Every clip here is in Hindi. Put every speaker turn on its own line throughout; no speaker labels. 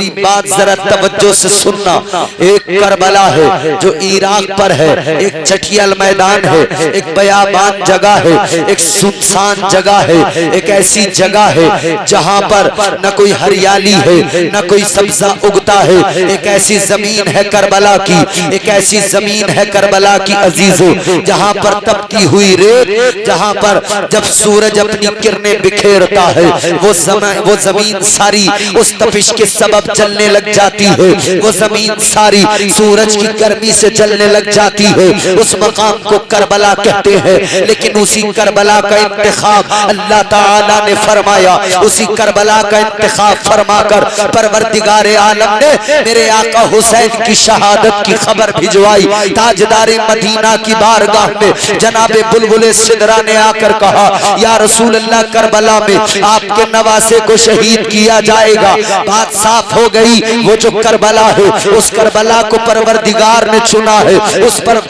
मेरी बात जरा तवज्जो से सुनना। एक करबला है जो इराक पर है, एक चटियल मैदान है, एक बयाबान जगह है, एक सुनसान जगह है, एक ऐसी जगह है जहां पर न कोई हरियाली है, न कोई सब्जा उगता है। एक ऐसी जमीन है करबला की, एक ऐसी जमीन है करबला की अजीजों, जहां पर तपती हुई रेत, जहां पर जब सूरज अपनी किरणें बिखेरता है वो जमीन सारी उस तपिश के सबब जलने लग जाती है। वो जमीन सारी सूरज की गर्मी से जलने लग जाती है। उस मकाम को करबला कहते हैं। लेकिन उसी करबला का इंतखाब अल्लाह ताला ने फरमाया, उसी करबला का इंतखाब फरमाकर परवरदिगारे आलम ने मेरे आका हुसैन की शहादत की खबर भिजवाई। ताजदारे मदीना की बारगाह में जनाबे बुलबुले सिदरा ने आकर कहा, या रसूल अल्लाह, करबला में आपके नवासे को शहीद किया जाएगा। बात साफ हो गई। वो जो करबला है, उस करबला को परवरदिगार ने चुना है,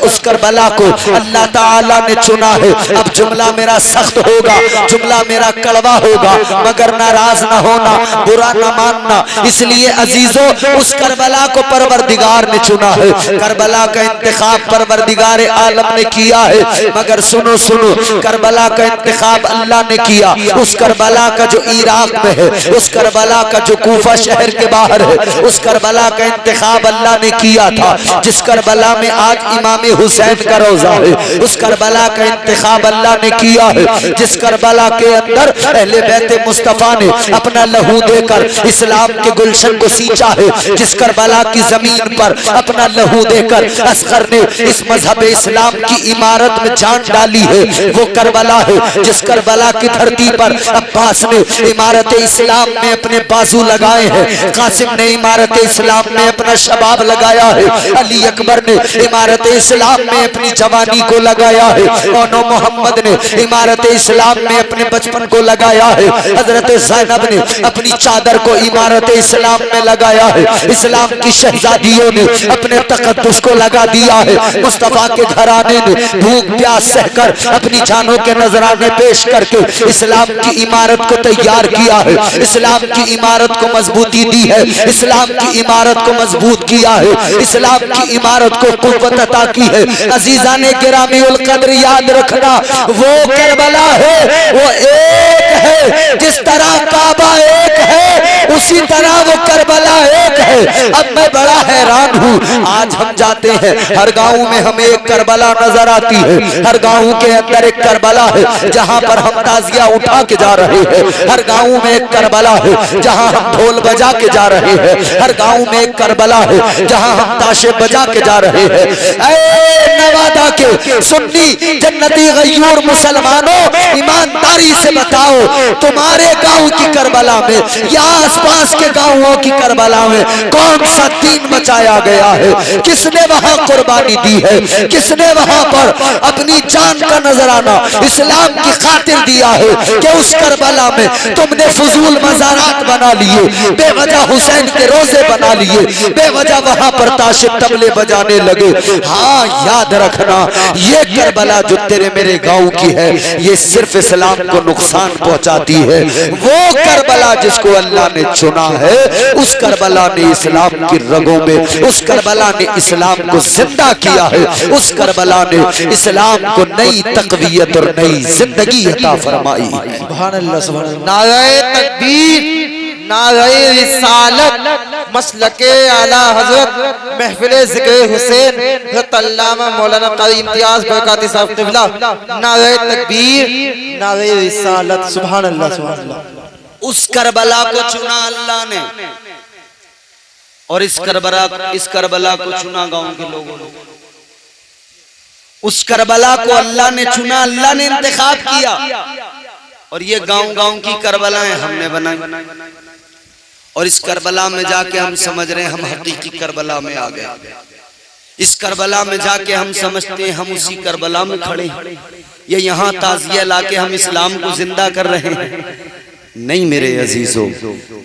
उस करबला को अल्लाह ताला ने चुना है। अब जुमला मेरा सख्त होगा, जुमला मेरा कड़वा होगा, मगर नाराज ना होना, बुरा ना मानना। इसलिए अजीजों, उस करबला को परवरदिगार ने चुना है। करबला का इंतखाब परवरदिगार आलम ने किया है। मगर सुनो सुनो, करबला का इंतखाब अल्लाह ने किया। उस करबला का जो इराक में है, उस करबला का जो कूफा शहर के बाहर है, उस करबला का इंतखाब अल्लाह ने किया था। जिस करबला में आज इमाम हुसैन का रोजा है, उस करबला का इंतखाब अल्लाह ने किया है। जिस करबला के अंदर अहले बैत मुस्तफा ने अपना लहू देकर इस्लाम के गुलशन को सींचा है, जिस करबला की जमीन पर अपना लहू देकर असगर ने इस मजहब इस्लाम की इमारत में जान डाली है, वो करबला है। जिस करबला की धरती पर अब्बास ने इमारत इस्लाम में अपने बाजू लगाए हैं, कासिम ने इमारत इस्लाम में अपना शबाब लगाया है, अली अकबर ने इमारत इस्लाम में अपनी जवानी को लगाया है, ओनो मोहम्मद ने इमारत इस्लाम में अपने बचपन को लगाया है, हजरत ज़ैनब ने अपनी चादर को इमारत इस्लाम में लगाया है, इस्लाम की शहजादियों ने अपने तकद्दुस को लगा दिया है, मुस्तफा के घराने ने भूख प्यास सहकर अपनी जानों के नजराने पेश करके इस्लाम की इमारत को तैयार किया है, इस्लाम की इमारत को मजबूती दी है, इस्लाम की इमारत को मजबूत किया है, इस्लाम की इमारत को कुव्वत अता की है। अजीजा ने गिरामी उल कद्र याद रखना, वो करबला है, वो एक है। जिस तरह काबा एक है, उसी तरह वो करबला एक है। अब मैं बड़ा हैरान हूँ, आज हम जाते हैं, हर गांव में हमें एक करबला नजर आती है, हर गांव के अंदर एक करबला है जहां पर हम ताजिया उठा के जा रहे हैं, हर गांव में एक करबला है जहां हम ढोल बजा के जा रहे हैं, हर गांव में एक करबला है जहां हम ताशे बजा के जा रहे हैं। ऐ नवादा के सुन्नी जन्नती गयूर मुसलमानों, ईमानदारी से बताओ, तुम्हारे गांव की करबला में या आसपास के गांवों की करबला में कौन सा दीन बचाया गया है? किसने वहां कुर्बानी दी है? किसने वहां पर अपनी जान का नजराना इस्लाम की खातिर दिया है कि उस करबला में तुमने फजूल मज़ारात बना लिए, बेवजह हुसैन के रोजे बना लिए, बेवजह वहां पर ताशे तबले बजाने लगे। हाँ, याद रखना, ये करबला जो तेरे मेरे गांव की है, ये सिर्फ इस्लाम को नुकसान पहुंचाती है। वो करबला जिसको अल्लाह ने चुना है, उस करबला ने इस्लाम की रगों में, उस करबला ने इस्लाम को जिंदा किया है, उस करबला ने इस्लाम को नई तकवीयत और नई जिंदगी अता फरमाई।
सुभान अल्लाह, सुभान अल्लाह। नारे तकबीर, नारे रिसालत, मसलके आला हजरत महफिले जिक्र हुसैन हज़रत अल्लामा मौलाना क़ारी इम्तियाज बरकाती साहब क़िबला। नारे तकबीर, नारे रिसालत, सुभान अल्लाह, सुभान अल्लाह।
उस करबला को चुना अल्लाह ने, और इस करबला को चुना गांव के लोगों ने। उस करबला को अल्लाह ने चुना, अल्लाह ने इंतखाब किया, और ये गांव गांव की करबलाएं हमने बनाई। और इस करबला में जाके हम समझ रहे हैं हम हकीकी करबला में आ गए। इस करबला में जाके हम समझते हैं हम उसी करबला में खड़े हैं। ये यहाँ ताजिया लाके हम इस्लाम को जिंदा कर रहे हैं। नहीं मेरे अजीजों,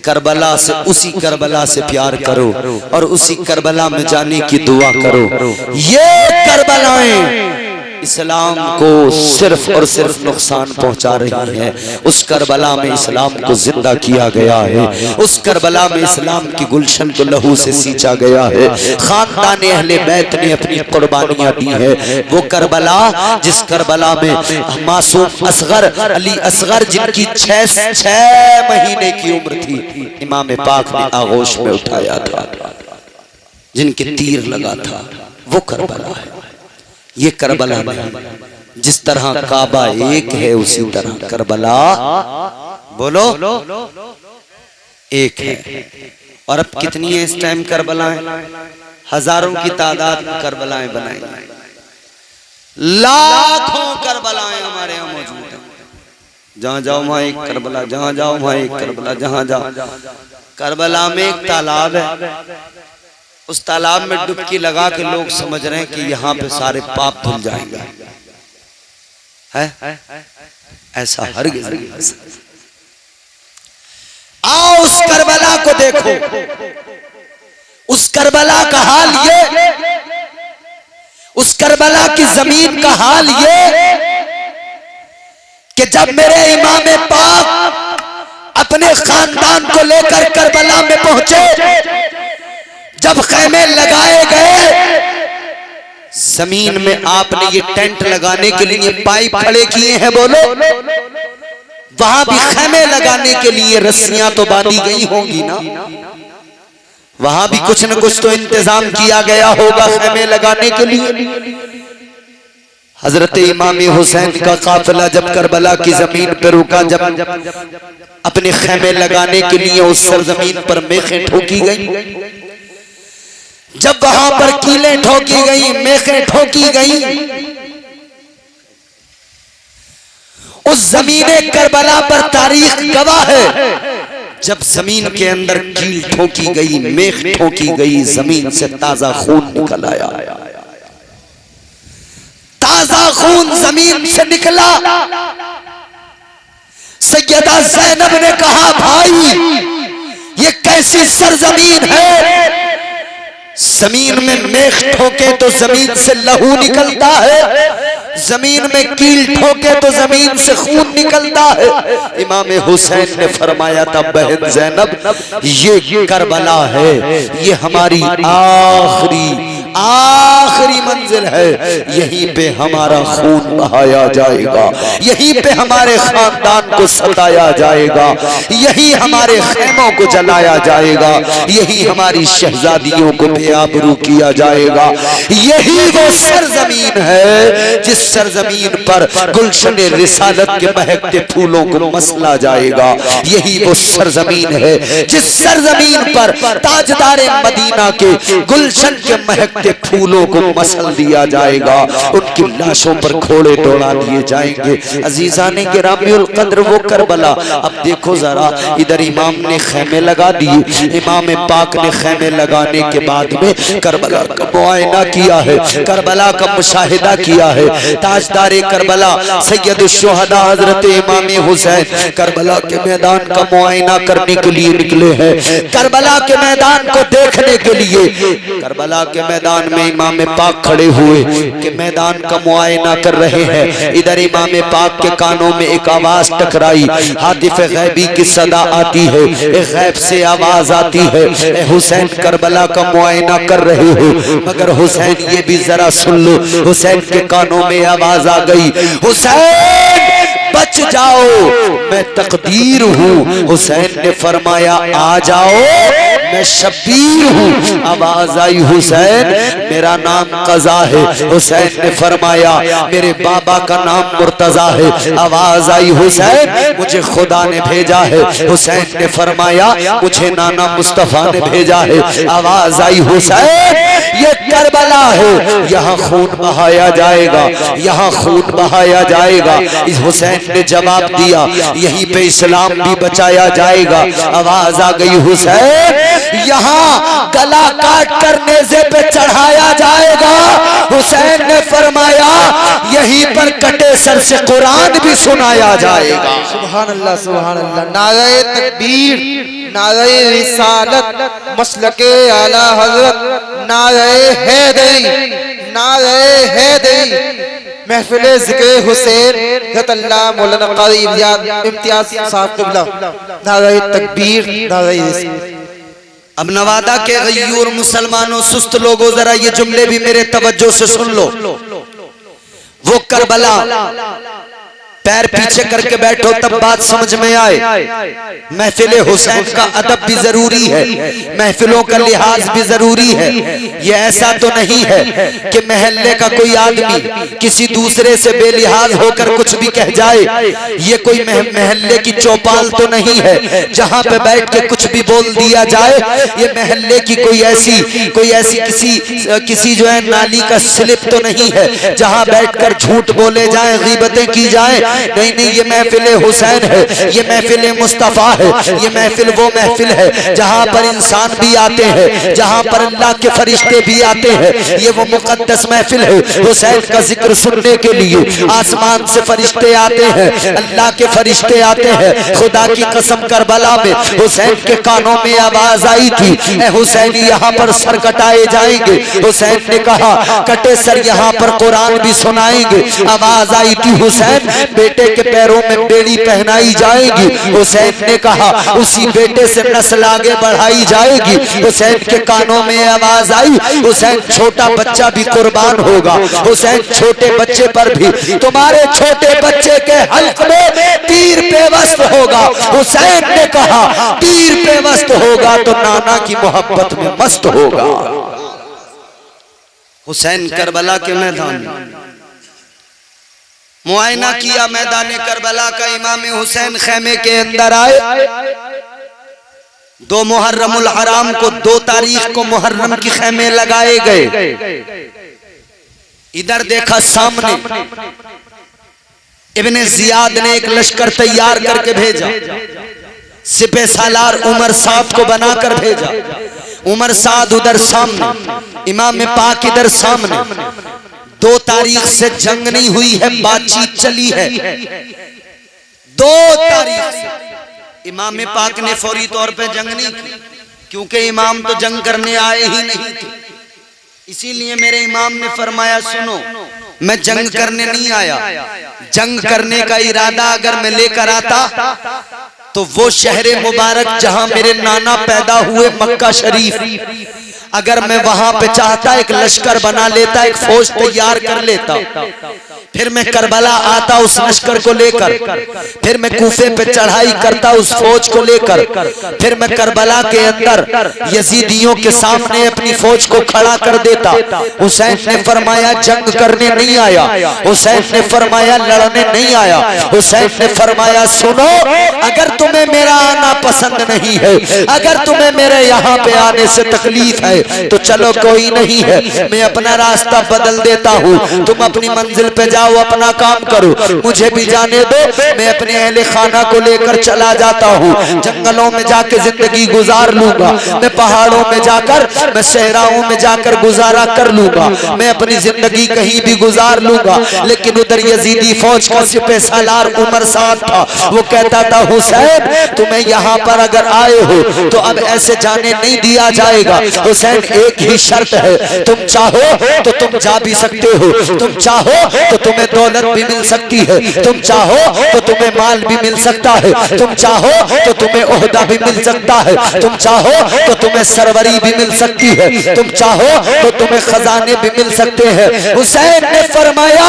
करबला से, उसी करबला से प्यार करो और उसी करबला में जाने की दुआ करो। ये करबलाएं इस्लाम को सिर्फ और सिर्फ नुकसान पहुंचा रही है। उस करबला में इस्लाम को जिंदा किया गया है, उस करबला में इस्लाम की गुलशन को लहू से सींचा गया है। खानदान अहले बैत ने अपनी कुर्बानियां दी है। वो करबला जिस करबला में मासूम असगर अली असगर जिनकी 6 महीने की उम्र थी, इमाम पाक ने आगोश में उठाया था, जिनके तीर लगा था, वो करबला है। ये करबला नहीं। जिस तरह काबा एक है उसी तरह करबला बोलो एक है। और अब कितनी है इस टाइम करबलाएं? हजारों की तादाद में करबलाएं बनाई, लाखों करबलाएं हमारे यहाँ मौजूद है। जहां जाओ वहां एक करबला, जहां जाओ वहां एक करबला, जहां जाओ। करबला में एक तालाब है, उस तालाब में डुबकी लगा के लोग समझ रहे हैं कि यहाँ पे सारे पाप धुल जाएंगे। है ऐसा हरगिज़ नहीं। आओ उस करबला को देखो, उस करबला का हाल ये, उस करबला की जमीन का हाल ये कि जब मेरे इमाम पाक अपने खानदान को लेकर करबला में पहुंचे, जब खैमे लगाए गए, जमीन में आपने ये टेंट लगाने के लिए पाइप खड़े किए हैं, बोलो। वहां भी खैमे लगाने के लिए रस्सियां तो बांधी गई होंगी ना, वहां भी कुछ न कुछ तो इंतजाम किया गया होगा खैमे लगाने के लिए। हजरत इमाम हुसैन का काफिला जब करबला की जमीन पर रुका, जब अपने खैमे लगाने के लिए उस सरजमीन पर मेखें ठोकी गई, जब वहां पर कीलें ठोकी गई, मेखें ठोकी गई, उस जमीने करबला पर तारीख गवाह है। जब जमीन के अंदर कील ठोकी गई, मेख ठोकी गई, जमीन से ताजा खून निकल आया, ताजा खून जमीन से निकला। सैयदा ज़ैनब ने कहा, भाई ये कैसी सरजमीन है, जमीन में मेख ठोके तो जमीन से लहू निकलता है, जमीन में कील ठोके तो जमीन से खून निकलता है। इमाम हुसैन ने फरमाया था, बहन ज़ैनब ये करबला है, ये हमारी आखिरी मंजिल है, यहीं पे हमारा खून बहाया जाएगा, यहीं पे हमारे खानदान को सताया जाएगा, यहीं हमारे खेमों को जलाया जाएगा, यहीं हमारी शहजादियों को बेआबरू किया जाएगा। यही वो सरजमीन है जिस सरजमीन पर गुलशन रिसालत के महकते फूलों को मसला जाएगा। यही वो सरजमीन है जिस सरजमीन पर ताजदारे मदीना के गुलशन के महकते फूलों को मसल दिया जाएगा, उनकी लाशों पर घोड़े दौड़ा दिए जाएंगे। अजीजाने गिरामियुल कद्र वो करबला। अब देखो जरा, इधर इमाम ने खैमे लगा दिए, इमाम पाक ने खैमे लगाने के बाद में करबला का मुआयना किया है, करबला का मुशाहिदा किया है। ताजदारे करबला सैयद शुहदा हजरत इमाम हुसैन करबला के मैदान का मुआयना करने के लिए निकले हैं, करबला के मैदान को देखने के लिए। करबला के मैदान में इमाम पाक खड़े हुए कि मैदान का मुआयना कर रहे हैं। इधर इमाम पाक के कानों में एक आवाज टकराई, हातिफ गैबी की सदा आती है, एक गैब से आवाज आती है, हुसैन करबला का मुआयना कर रहे हो, मगर हुसैन ये भी जरा सुन लो। हुसैन के कानों में आवाज आ गई, हुसैन बच जाओ, मैं तकदीर हूँ। हुसैन ने फरमाया, आ जाओ, मैं शब्बीर हूँ। आवाज आई, हुसैन मेरा नाम कज़ा है। हुसैन ने फरमाया, मेरे बाबा का नाम मुर्तजा है। आवाज आई, हुसैन मुझे खुदा ने भेजा है। हुसैन ने फरमाया, मुझे नाना मुस्तफा ने भेजा है। आवाज आई, हुसैन ये करबला है, यहाँ खून बहाया जाएगा, यहाँ खून बहाया जाएगा। इस हुसैन ने जवाब दिया, यहीं पे इस्लाम भी बचाया जाएगा। आवाज आ गई, हुसैन यहाँ गला काट कर नेज़े पे चढ़ाया जाएगा। हुसैन ने फरमाया, यहीं पर कटे सर से कुरान भी सुनाया जाएगा।
सुभान अल्लाह, सुभान अल्लाह। नारे तकबीर, नारे रिसालत, मसलके आला हजरत, नारे हैदरी, नारे हैदरी महफिले जिक्र हुसैन अल्लाह मौलाना कारी इम्तियाज साहब क़िबला नारे तकबीर नारे रिस्क।
अब नवादा के गयूर मुसलमानों सुस्त लोगों जरा ये जुमले भी मेरे तवज्जो से सुन लो। वो करबला पैर पीछे करके बैठो तब बात समझ में आए। महफिले हुसैन का अदब भी जरूरी है, महफिलों का लिहाज भी जरूरी है। ये ऐसा तो नहीं है कि महल्ले का कोई आदमी किसी दूसरे से बेलिहाज होकर कुछ भी कह जाए। ये कोई महल्ले की चौपाल तो नहीं है जहां पे बैठ के कुछ भी बोल दिया जाए। ये महल्ले की कोई ऐसी किसी जो है नाली का स्लिप तो नहीं है जहां बैठकर झूठ बोले जाए, गीबतें की जाए। नहीं नहीं, ये महफिल हुसैन है, ये महफिल मुस्तफा है। ये महफिल वो महफिल है जहां पर इंसान भी आते हैं, जहां पर अल्लाह के फरिश्ते भी आते हैं। ये वो मुकद्दस महफिल है। हुसैन का जिक्र सुनने के लिए आसमान से फरिश्ते आते हैं, अल्लाह के फरिश्ते आते हैं। खुदा की कसम करबला में हुसैन के कानों में आवाज आई थी, ए हुसैनी यहाँ पर सर कटाए जाएंगे। हुसैन ने कहा कटे सर यहाँ पर कुरान भी सुनाएंगे। आवाज आई थी हुसैन बेटे के पैरों में बेड़ी पहनाई जाएगी। हुसैन ने कहा उसी बेटे से नस्ल आगे बढ़ाई जाएगी। हुसैन के कानों में आवाज आई हुसैन छोटा बच्चा भी कुर्बान होगा। हुसैन छोटे बच्चे पर भी तुम्हारे छोटे बच्चे के हल्क में तीर पेवस्त होगा। हुसैन ने कहा तीर पेवस्त होगा तो नाना की मोहब्बत में मस्त होगा। हुसैन करबला के मैदान में मुआयना किया मैदान करबला का। इमाम हुसैन खेमे के अंदर आए। 2 मुहर्रमुल हराम को 2 तारीख को मुहर्रम की खेमे लगाए गए। इधर देखा सामने इब्ने जियाद ने एक लश्कर तैयार करके भेजा। सिपह सालार उमर साद को बनाकर भेजा। उमर साद उधर सामने, इमाम पाक इधर सामने। 2 तारीख से जंग नहीं हुई है, बातचीत चली है। 2 तारीख से इमाम पाक ने फौरी तौर पे जंग नहीं की, क्योंकि इमाम तो जंग करने आए ही नहीं थे। इसीलिए मेरे इमाम ने फरमाया सुनो, मैं जंग करने नहीं आया। जंग करने का इरादा अगर मैं लेकर आता तो वो शहर मुबारक जहां मेरे नाना पैदा हुए मक्का शरीफ, अगर मैं वहां पे चाहता एक लश्कर बना लेता, एक फौज तैयार कर लेता, फिर मैं करबला आता उस लश्कर को लेकर, फिर मैं कूफे पे चढ़ाई करता उस फौज को लेकर, फिर मैं करबला के अंदर यजीदियों के सामने अपनी फौज को खड़ा कर देता। हुसैन ने फरमाया जंग करने नहीं आया, हुसैन ने फरमाया लड़ने नहीं आया। हुसैन ने फरमाया सुनो, अगर तुम्हें मेरा आना पसंद नहीं है, अगर तुम्हें मेरे यहाँ पे आने से तकलीफ है तो चलो कोई नहीं है, मैं अपना रास्ता बदल देता हूँ। तुम अपनी मंजिल पे जाओ, अपना काम करो, मुझे भी जाने दो। मैं अपने अहले खाना को लेकर चला जाता हूँ। जंगलों में जाकर जिंदगी गुजार लूंगा, मैं पहाड़ों में जाकर, मैं सहराओं में जाकर गुजारा कर लूंगा, मैं अपनी जिंदगी कहीं भी गुजार लूंगा। लेकिन उधर यजीदी फौज का सिपह सालार उमर साद था। वो कहता था हुसैन तुम्हें यहाँ पर अगर आए हो तो अब ऐसे जाने नहीं दिया जाएगा। हुसैन एक ही शर्त है, तुम चाहो तो तुम जा भी सकते हो, तुम चाहो तो तुम्हें दौलत भी मिल सकती है, तुम चाहो तो तुम्हें माल भी मिल सकता है, तुम चाहो तो तुम्हें ओहदा भी मिल सकता है, तुम चाहो तो तुम्हें सरवरी भी मिल सकती है, तुम चाहो तो तुम्हें खजाने भी मिल सकते हैं। हुसैन ने फरमाया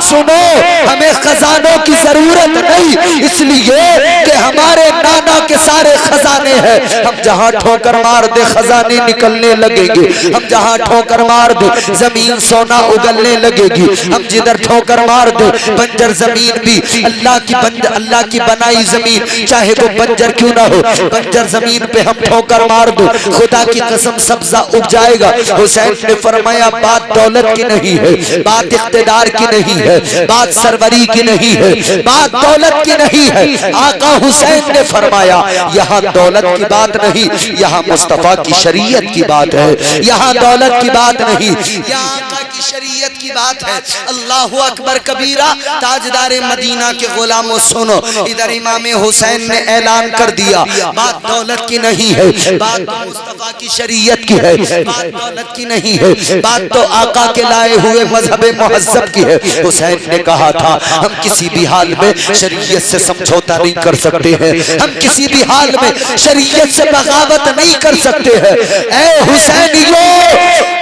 सुनो, हमें खजानों की जरूरत नहीं, इसलिए कि हमारे नाना के सारे खजाने हैं। हम जहां ठोकर मार दे खजाने निकलने लगेंगे, हम जहां ठोकर मार दे जमीन सोना उगलने लगेगी, हम जिधर ठोकर मार दे बंजर जमीन भी अल्लाह की बनाई जमीन चाहे वो बंजर क्यों ना हो, बंजर जमीन पे हम ठोकर मार दो, खुदा की कसम सब्जा उग जाएगा। हुसैन ने फरमाया बात दौलत की नहीं है, बात इख्तिदार की नहीं है, बात सरवरी की नहीं है, बात दौलत की नहीं है। आका हुसैन ने फरमाया यहाँ दौलत की बात नहीं, यहाँ मुस्तफा की शरीयत की बात है, यहाँ दौलत की बात नहीं, यहाँ आका की की शरीयत की बात है। अल्लाहु अकबर कबीरा। ताजदार मदीना के गुलामों सुनो, इधर इमाम हुसैन ने ऐलान कर दिया, बात दौलत की नहीं है, बात तो मुस्तफा की शरीयत की है, बात दौलत की नहीं है, बात तो आका के लाए हुए मजहब मुहज्जब की है। हुसैन ने कहा था हम किसी भी हाल में शरीयत से समझौता नहीं कर सकते हैं, हम किसी भी हाल में शरीयत से बगावत नहीं कर सकते हैं। ऐ हुसैनियों,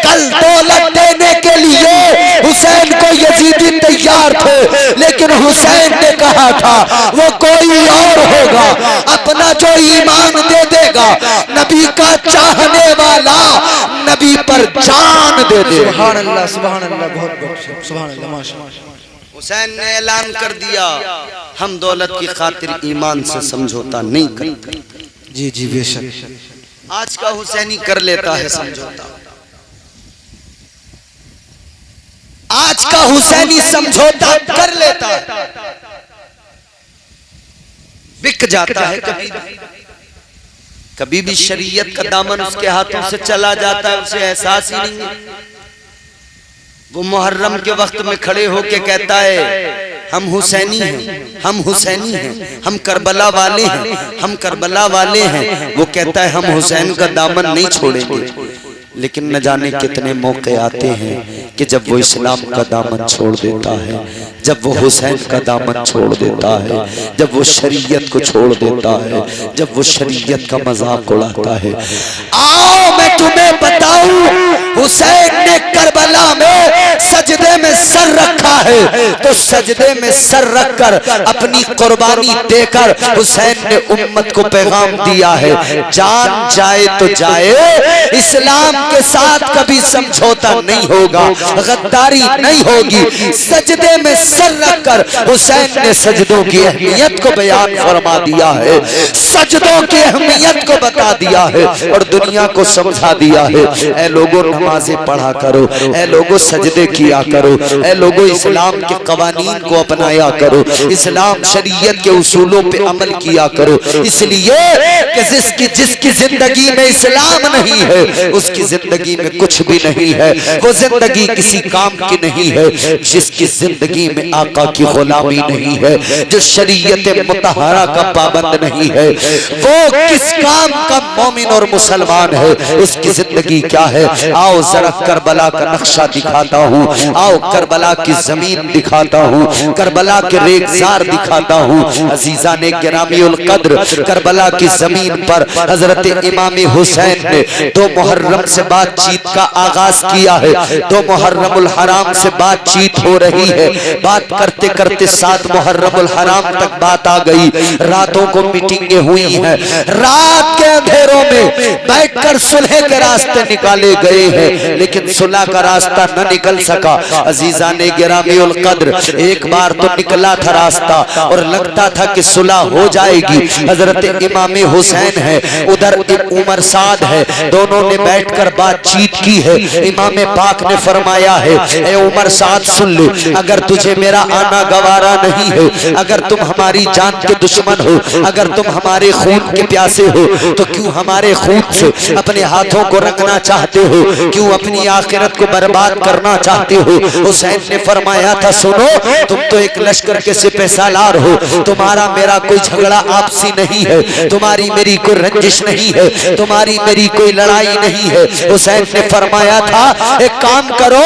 कल दौलत देने के लिए हुसैन को यजीदी तैयार थे, लेकिन हुसैन ने कहा था वो कोई और होगा, अपना जो ईमान दे देगा, नबी का चाहने वाला नबी पर जान दे दे।
सुभान अल्लाह, सुभान अल्लाह, बहुत बहुत सुभान अल्लाह, माशाअल्लाह।
हुसैन ने ऐलान कर दिया हम दौलत की खातिर ईमान से समझौता नहीं करते।
जी जी बेशक।
आज का हुसैनी कर लेता है समझौता, आज का हुसैनी समझौता कर लेता है, बिक जाता है। कभी भी शरीयत का दामन उसके हाथों से चला जाता है, उसे एहसास ही नहीं है। वो मुहर्रम के वक्त में खड़े होके कहता है हम हुसैनी हैं, हम हुसैनी हैं, हम करबला वाले हैं, हम करबला वाले हैं। वो कहता है हम हुसैन का दामन नहीं छोड़ेंगे। लेकिन न जाने कितने मौके आते हैं कि जब वो इस्लाम का दामन छोड़ देता है, जब वो हुसैन का दामन छोड़ देता है, जब वो शरीयत को छोड़ देता है, जब वो शरीयत का मजाक उड़ाता है। आओ मैं तुम्हें बताऊं, हुसैन ने करबला में सजदे में सर रखा है, तो सजदे में सर रखकर अपनी कुर्बानी देकर हुसैन ने उम्मत को पैगाम दिया है, जान जाए तो जाए, इस्लाम के साथ कभी समझौता नहीं होगा, गद्दारी नहीं होगी। सजदे में सर रखकर हुसैन ने सजदों की अहमियत को बयान फरमा दिया है, सजदों की अहमियत को बता दिया है और दुनिया को समझा दिया है। ऐ लोगों नमाजें पढ़ा करो, ऐ लोगों सजदे किया करो, ऐ लोगों इस्लाम के कवानीन को अपनाया करो, इस्लाम शरीयत के उसूलों पे अमल किया करो। इसलिए कि जिसकी जिंदगी में इस्लाम नहीं है उसकी जिंदगी में कुछ भी नहीं है, वो जिंदगी किसी काम की नहीं है। जिसकी जिंदगी में आका की गुलामी नहीं है, जो शरीयत मुतहरा का पाबंद नहीं है, वो किस काम का मोमिन और मुसलमान है, उसकी जिंदगी क्या है। आओ जरा करबला का नक्शा दिखाता हूँ, आओ करबला की जमीन दिखाता हूँ, करबला के रेगजार दिखाता हूँ। अजीजा ने गिरामीउल कद्र करबला की जमीन पर हजरत इमाम हुसैन ने 2 मुहर्रम से बातचीत का आगाज किया है। 2 मुहर्रमुल हराम से बातचीत हो रही है, बात करते करते 7 मुहर्रमुल हराम तक बात आ गई। रातों को मीटिंगें हुई हैं, रात के अंधेरों में बैठकर सुलह के रास्ते निकाले गए हैं, लेकिन सुलह का रास्ता न निकल सका। अजीजा ने गिरामीउल कद्र एक बार तो निकला था रास्ता और लगता था कि सुलह हो जाएगी। हजरत इमाम हुसैन है, उधर उमर साद है, दोनों ने बैठकर बातचीत की है। इमाम पाक ने फरमाया है ए उमर साद सुन ले, अगर तुझे मेरा आना गवारा नहीं है, अगर तुम हमारी जान के दुश्मन हो, अगर तुम हमारे खून के प्यासे हो, तो क्यों हमारे खून से अपने हाथों को रंगना चाहते हो, क्यों अपनी आखिरत को बर्बाद करना चाहते हो। हुसैन ने फरमाया था सुनो, तुम तो एक लश्कर के सिपहसालार हो, तुम्हारा मेरा कोई झगड़ा आपसी नहीं है, तुम्हारी मेरी कोई रंजिश नहीं है, तुम्हारी मेरी कोई लड़ाई नहीं है। हुसैन ने फरमाया था एक काम करो,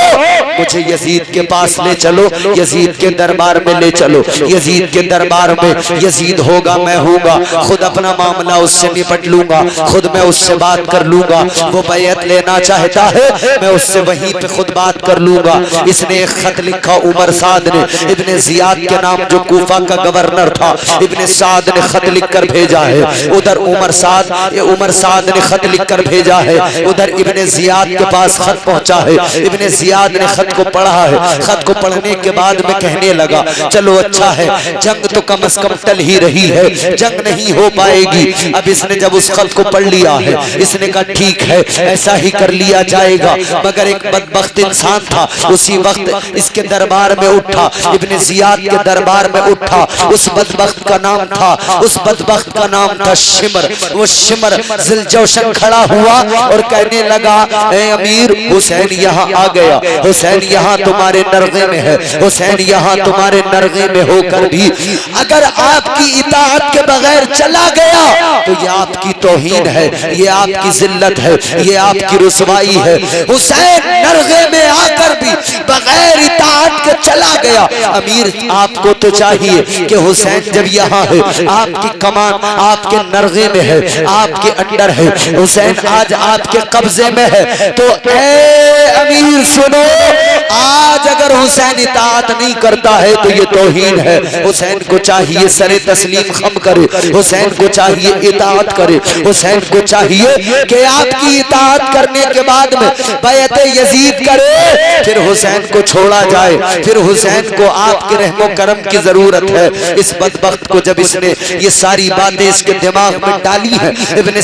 मुझे यजीद के पास ले चलो, यजीद के दरबार में ले चलो, यजीद के दरबार में यजीद होगा मैं होगा, खुद अपना मामला उससे निपट लूंगा, खुद मैं उससे बात कर लूंगा। वो बैयत लेना चाहता है मैं उससे वहीं पे खुद बात कर लूंगा। इसने एक खत लिखा उमर साद ने, इब्ने जियाद के नाम जो कूफा का गवर्नर था, इब्ने साद ने खत लिखकर भेजा है। उधर उमर साद ने खत लिखकर भेजा है, उधर इब्ने जियाद के पास खत पहुंचा है। इब्ने जियाद ने खत को पढ़ा है, खत को पढ़ने के बाद में कहने लगा चलो अच्छा है, जंग तो कम से कम टल ही रही है, जंग नहीं हो पाएगी। अब इसने जब उस खत को पढ़ लिया है, इसने कहा ठीक है ऐसा ही कर लिया जाएगा, मगर एक बदबख्त इंसान था, उसी वक्त इसके दरबार में उठा, इब्ने जियाद के दरबार में उठा। उस बदबख्त का नाम था, उस बदबख्त का नाम था शिमर। वो शिमर जिलजौशन खड़ा हुआ और कहने लगा, ए अमीर, हुसैन यहाँ आ गया, हुसैन यहाँ तुम्हारे नरगे में है, हुसैन यहाँ तुम्हारे नरगे में होकर भी अगर आपकी इताअत के बगैर चला गया तो ये आपकी तौहीन है, ये आपकी जिल्लत है, ये आपकी रुसवाई है। हुसैन नरगे में आकर भी बगैर इताअत के चला गया। अमीर, आपको तो चाहिए कि हुसैन जब यहाँ है, आपकी कमान आपके नरगे में है, आपके अंडर है, हुसैन आज आपके कब्जे में है, तो ए अमीर सुनो, आज अगर हुसैन इताअत नहीं करता है तो ये तौहीन है। हुसैन को चाहिए सरे तस्लीम खम करे, हुसैन को चाहिए इताअत करे, हुसैन को चाहिए कि आपकी इताअत करने के बाद में बैअत यजीद करे, फिर हुसैन को छोड़ा जाए, फिर हुसैन को आपके रहमो करम की जरूरत है। इस बदबख्त को जब इसने ये सारी बातें इसके दिमाग में डाली है इब्ने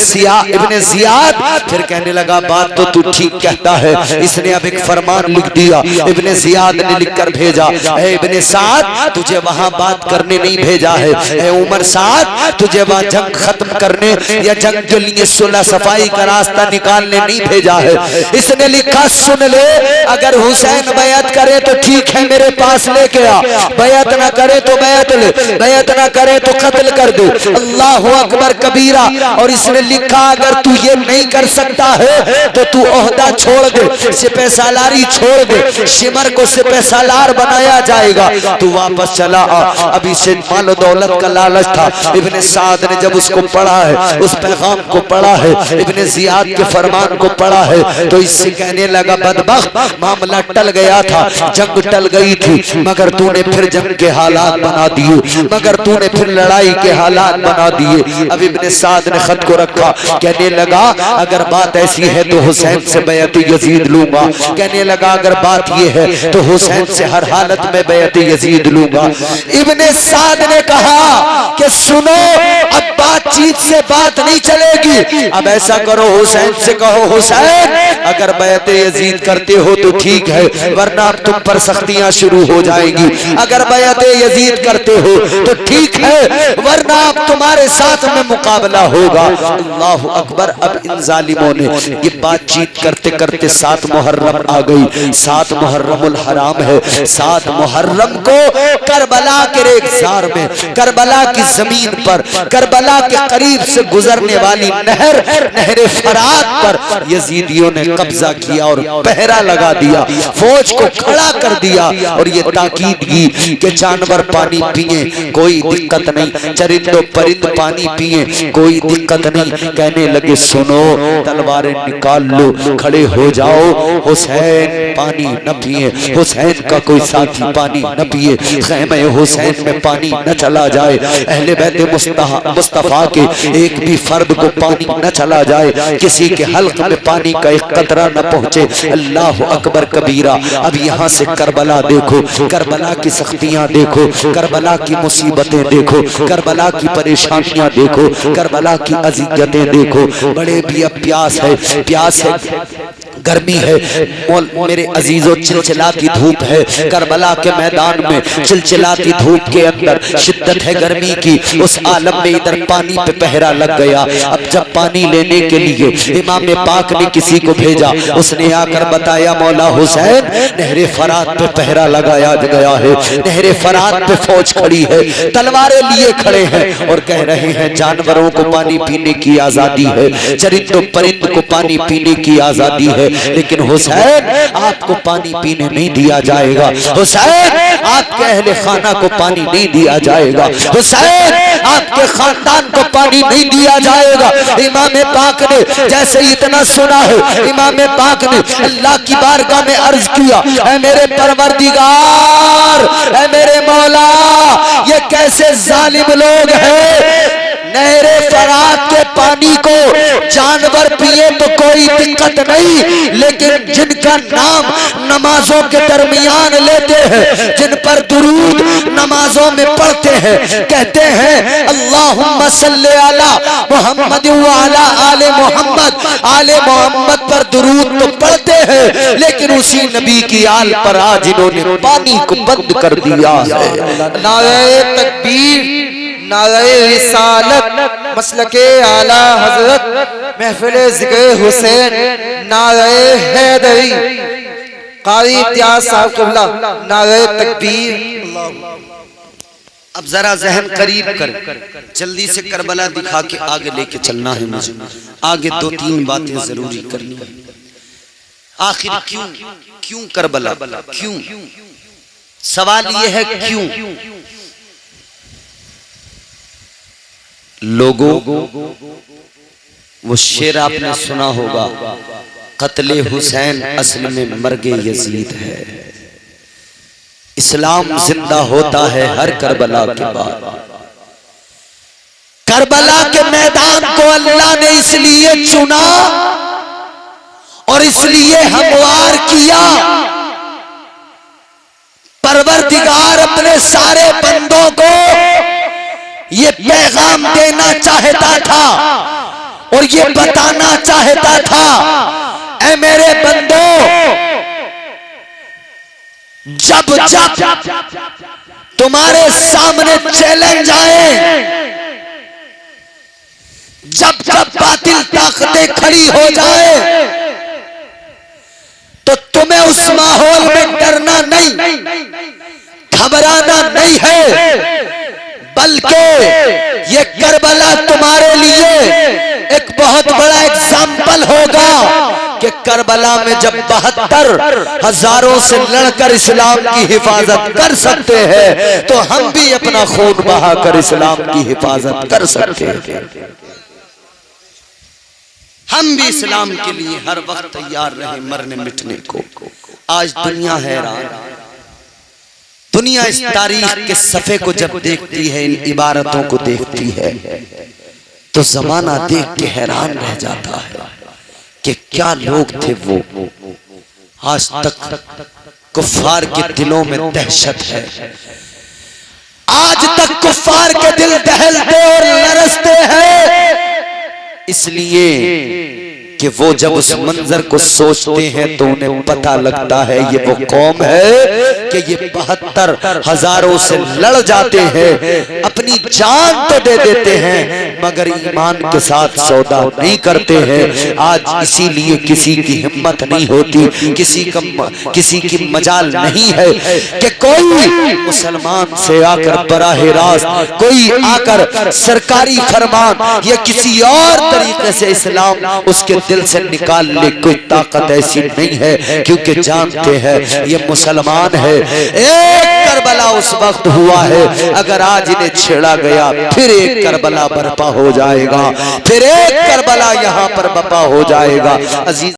जियाद फिर कहने लगा, बात तो तू ठीक कहता है। इसने अब एक फरमान लिख दिया, इब्ने जियाद ने लिखकर भेजा, ए इब्ने साद, तुझे वहां बात करने नहीं भेजा है, ए उमर साद, तुझे वहां जंग खत्म करने या जंग के लिए सुलह सफाई का रास्ता निकालने नहीं भेजा है। इसने लिखा, सुन ले, अगर हुसैन बैअत करे तो ठीक है, मेरे पास लेके आ, बैअत ना करे तो बैअत ले, बैअत ना करे तो कत्ल कर दे। अल्लाह अकबर कबीरा। और इसने लिखा, अगर तू ये नहीं कर सकता है तो तू ओहदा छोड़ दे, सिपह सालारी छोड़ दे, शिमर को सिपह सालार बनाया जाएगा, तू वापस चला आ। अभी से माल दौलत का लालच था। इब्ने साद ने जब उसको पढ़ा है, उस पैगाम को पढ़ा है, इब्ने जियाद के फरमान को पढ़ा है, तो इससे कहने लगा, बदबख्त, मामला टल गया था, जंग टल गई थी, मगर तूने फिर जंग के हालात बना दिए, मगर तूने फिर लड़ाई के हालात बना दिए। अब इब्ने साद ने खत को रखा, कहने लगा, अगर बात ऐसी है तो हुसैन से बैअत यजीद लूंगा। कहने लगा, अगर बात ये है तो हुसैन से हर हालत में बैअत यजीद लूंगा। इब्ने साद ने कहा कि सुनो, अब बातचीत से बात नहीं चलेगी, अब ऐसा करो, हुसैन से कहो, हुसैन अगर बैअत यजीद करते हो तो ठीक है, वरना अब तुम पर सख्तियां शुरू हो जाएंगी। अगर बैअत यजीद करते हो तो ठीक है, वरना अब तुम्हारे साथ में मुकाबला होगा। अल्लाह अकबर। अब इन जालिमों ने ये बातचीत करते करते 7 मुहर्रम आ गई। 7 मुहर्रमुल हराम है। 7 मुहर्रम को करबला के रेगिस्तान में, करबला की जमीन पर, करबला के करीब से गुजरने वाली नहर फरात पर यजीदियों ने कब्जा किया और पहरा लगा दिया, फौज को खड़ा कर दिया और ये ताकीद की कि जानवर पानी पिए कोई दिक्कत नहीं, चरिंदो परिंद पानी पिए कोई दिक्कत नहीं। कहने लगे, सुनो, तलवारें निकाल लो, खड़े हो जाओ, हुसैन पानी न पिए, हुसैन का कोई साथी पानी न पिए, ख़ैमे हुसैन में पानी न चला जाए, अहले बैत मुस्तफा के एक भी फर्द को पानी न चला जाए, किसी के हल्क में पानी का एक कतरा न पहुंचे। अल्लाह अकबर कबीरा। अब यहाँ से करबला देखो, करबला की सख्तियां देखो, करबला की मुसीबतें देखो, करबला की परेशानियां देखो, करबला की अज़ियतें देखो। बड़े भी अब प्यास है, प्यास है, गर्मी है, मेरे अजीजों, चिलचिलाती धूप है, करबला के मैदान में चिलचिलाती धूप के अंदर शिद्दत है गर्मी की। उस आलम में इधर पानी पे पहरा लग गया। अब जब पानी लेने के लिए इमाम पाक ने किसी को भेजा, उसने आकर बताया, मौला हुसैन नहरे फरात पे पहरा लगाया गया है, नहरे फरात पे फौज खड़ी है, तलवारें लिए खड़े हैं और कह रहे हैं जानवरों को पानी पीने की आजादी है, चरिंदों परिंद को पानी पीने की आजादी है, लेकिन हुसैन आपको पानी पीने नहीं दिया जाएगा, हुसैन आपके अहले खाना को पानी नहीं दिया जाएगा, हुसैन आपके खानदान को पानी नहीं दिया जाएगा। इमाम पाक ने जैसे इतना सुना है, इमाम पाक ने अल्लाह की बारगाह में अर्ज किया, ऐ मेरे परवरदिगार, ऐ मेरे मौला, ये कैसे जालिम लोग हैं, नहरे फरात के पानी को जानवर पिए तो कोई दिक्कत नहीं, लेकिन जिनका नाम नमाजों के दरमियान लेते हैं, जिन पर दुरूद नमाजों में पढ़ते हैं, कहते हैं अल्लाहुम्मा सल्ले अला मुहम्मद व अला आले मोहम्मद, आले मोहम्मद पर दुरूद तो पढ़ते हैं, लेकिन उसी नबी की आल पर आज इन्होंने पानी को बंद कर दिया है।
नारे तकबीर, नारे रिसालत, मसलके आला हजरत महफिले जिक्र हुसैन, नारे हैदरी, कारी इम्तियाज साहब क़िबला, नारे तकबीर।
अब जरा जहन करीब कर, जल्दी से करबला दिखा के आगे लेके चलना है मुझे। आगे 2-3 बातें जरूरी करनी है। आखिर क्यों करबला, क्यों? सवाल ये है क्यों? लोगों, वो शेर आपने सुना होगा, कत्ले हुसैन असल में मर्गे यजीद है। इस्लाम जिंदा होता है हर करबला के बाद। करबला के मैदान को अल्लाह ने इसलिए चुना और इसलिए हमवार किया, परवरदिगार अपने सारे बंदों को ये पैगाम देना चाहता था और ये बताना चाहता था, ऐ मेरे बंदों, जब जब तुम्हारे सामने चैलेंज आए, जब जब बातिल ताकतें खड़ी हो जाए, तो तुम्हें उस माहौल में डरना नहीं, घबराना नहीं है, बल्कि ये करबला तुम्हारे लिए एक बहुत बड़ा एग्जाम्पल होगा कि करबला में जब 72 हजारों से लड़कर इस्लाम की हिफाजत कर सकते हैं, तो हम भी अपना खून बहाकर इस्लाम की हिफाजत कर सकते हैं। हम भी इस्लाम के लिए हर वक्त तैयार रहे मरने मिटने को। आज दुनिया हैरान, दुनिया इस तारीख के सफ़े को जब देखती है, इन इबारतों को देखती है, तो जमाना देख के हैरान रह जाता है कि क्या लोग थे वो। आज तक कुफ्फार के दिलों में दहशत है, आज तक कुफ्फार के दिल दहलते और लरसते हैं, इसलिए कि वो जब उस मंजर को सोचते हैं तो उन्हें पता लगता है ये वो कौम है कि ये 72 हजारों से लड़ जाते हैं, अपनी जान तो दे देते हैं मगर ईमान के साथ सौदा नहीं करते हैं। आज इसीलिए किसी की हिम्मत नहीं होती, किसी की मजाल नहीं है कि कोई मुसलमान से आकर बराह रास्त कोई आकर सरकारी फरमान या किसी और तरीके से इस्लाम उसके दिल से निकाल ले, कोई ताकत ऐसी नहीं है, क्योंकि जानते हैं ये मुसलमान है। एक करबला उस वक्त हुआ है, अगर आज इन्हें छेड़ा गया फिर एक करबला बर्पा हो जाएगा, फिर एक करबला यहाँ पर बर्पा हो जाएगा। अजीज